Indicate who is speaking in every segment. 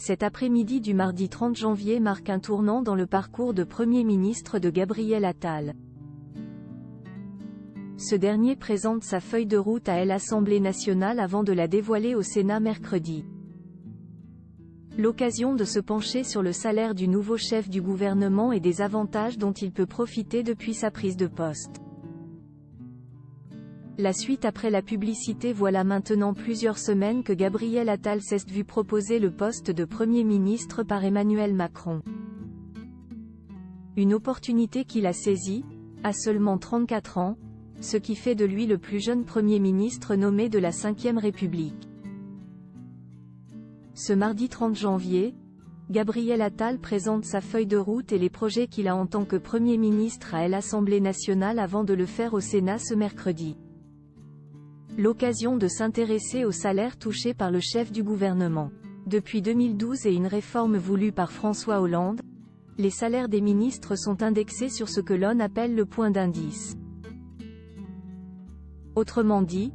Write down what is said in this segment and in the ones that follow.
Speaker 1: Cet après-midi du mardi 30 janvier marque un tournant dans le parcours de Premier ministre de Gabriel Attal. Ce dernier présente sa feuille de route à l'Assemblée nationale avant de la dévoiler au Sénat mercredi. L'occasion de se pencher sur le salaire du nouveau chef du gouvernement et des avantages dont il peut profiter depuis sa prise de poste. La suite après la publicité. Voilà maintenant plusieurs semaines que Gabriel Attal s'est vu proposer le poste de Premier ministre par Emmanuel Macron. Une opportunité qu'il a saisie, à seulement 34 ans, ce qui fait de lui le plus jeune Premier ministre nommé de la Ve République. Ce mardi 30 janvier, Gabriel Attal présente sa feuille de route et les projets qu'il a en tant que Premier ministre à l'Assemblée nationale avant de le faire au Sénat ce mercredi. L'occasion de s'intéresser aux salaires touchés par le chef du gouvernement. Depuis 2012 et une réforme voulue par François Hollande, les salaires des ministres sont indexés sur ce que l'on appelle le point d'indice. Autrement dit,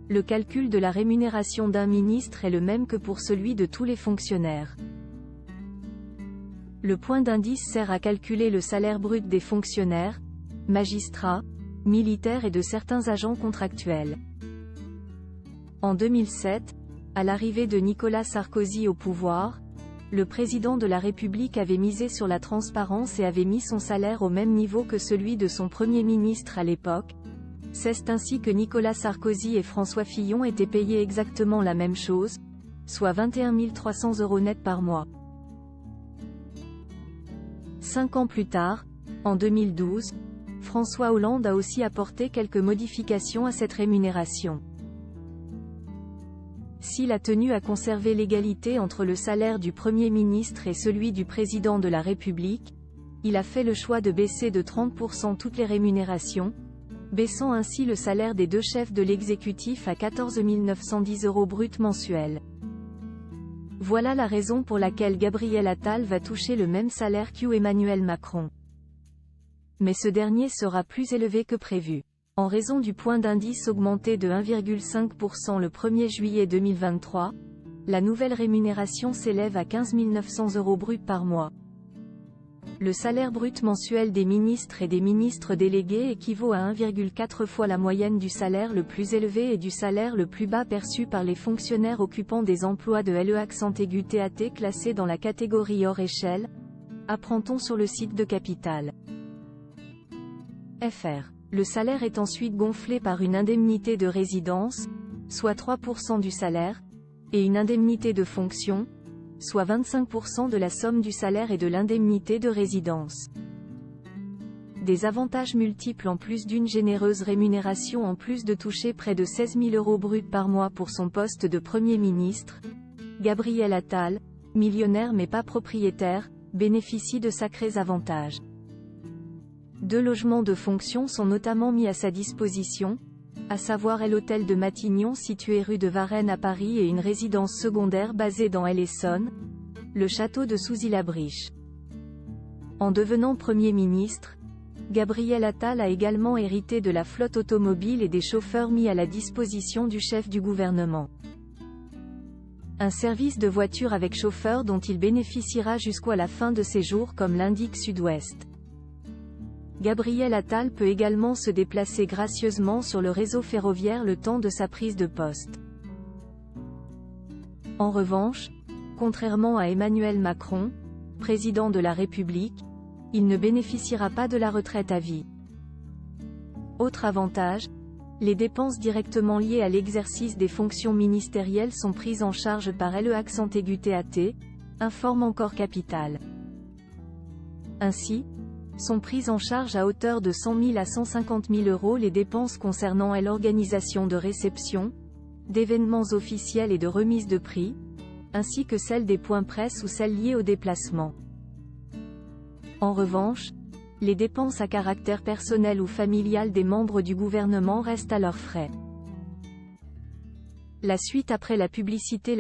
Speaker 1: le calcul de la rémunération d'un ministre est le même que pour celui de tous les fonctionnaires. Le point d'indice sert à calculer le salaire brut des fonctionnaires, magistrats, militaires et de certains agents contractuels. En 2007, à l'arrivée de Nicolas Sarkozy au pouvoir, le président de la République avait misé sur la transparence et avait mis son salaire au même niveau que celui de son Premier ministre à l'époque. C'est ainsi que Nicolas Sarkozy et François Fillon étaient payés exactement la même chose, soit 21 300 € net par mois. 5 ans plus tard, en 2012, François Hollande a aussi apporté quelques modifications à cette rémunération. S'il a tenu à conserver l'égalité entre le salaire du Premier ministre et celui du Président de la République, il a fait le choix de baisser de 30% toutes les rémunérations, baissant ainsi le salaire des deux chefs de l'exécutif à 14 910 € brut mensuels. Voilà la raison pour laquelle Gabriel Attal va toucher le même salaire qu'Emmanuel Macron. Mais ce dernier sera plus élevé que prévu. En raison du point d'indice augmenté de 1,5% le 1er juillet 2023, la nouvelle rémunération s'élève à 15 900 € brut par mois. Le salaire brut mensuel des ministres et des ministres délégués équivaut à 1,4 fois la moyenne du salaire le plus élevé et du salaire le plus bas perçu par les fonctionnaires occupant des emplois de l'EAC classés dans la catégorie hors échelle, apprend-on sur le site de Capital. FR. Le salaire est ensuite gonflé par une indemnité de résidence, soit 3% du salaire, et une indemnité de fonction, soit 25% de la somme du salaire et de l'indemnité de résidence. Des avantages multiples en plus d'une généreuse rémunération en plus de toucher près de 16 000 € bruts par mois pour son poste de Premier ministre, Gabriel Attal, millionnaire mais pas propriétaire, bénéficie de sacrés avantages. 2 logements de fonction sont notamment mis à sa disposition, à savoir l'hôtel de Matignon situé rue de Varennes à Paris et une résidence secondaire basée dans l'Essonne, le château de Souzy-la-Briche. En devenant Premier ministre, Gabriel Attal a également hérité de la flotte automobile et des chauffeurs mis à la disposition du chef du gouvernement. Un service de voiture avec chauffeur dont il bénéficiera jusqu'à la fin de ses jours comme l'indique Sud-Ouest. Gabriel Attal peut également se déplacer gracieusement sur le réseau ferroviaire le temps de sa prise de poste. En revanche, contrairement à Emmanuel Macron, président de la République, il ne bénéficiera pas de la retraite à vie. Autre avantage, les dépenses directement liées à l'exercice des fonctions ministérielles sont prises en charge par l'EAC, informe encore Capital. Ainsi, sont prises en charge à hauteur de 100 000 à 150 000 € les dépenses concernant l'organisation de réceptions, d'événements officiels et de remise de prix, ainsi que celles des points presse ou celles liées au déplacement. En revanche, les dépenses à caractère personnel ou familial des membres du gouvernement restent à leurs frais. La suite après la publicité.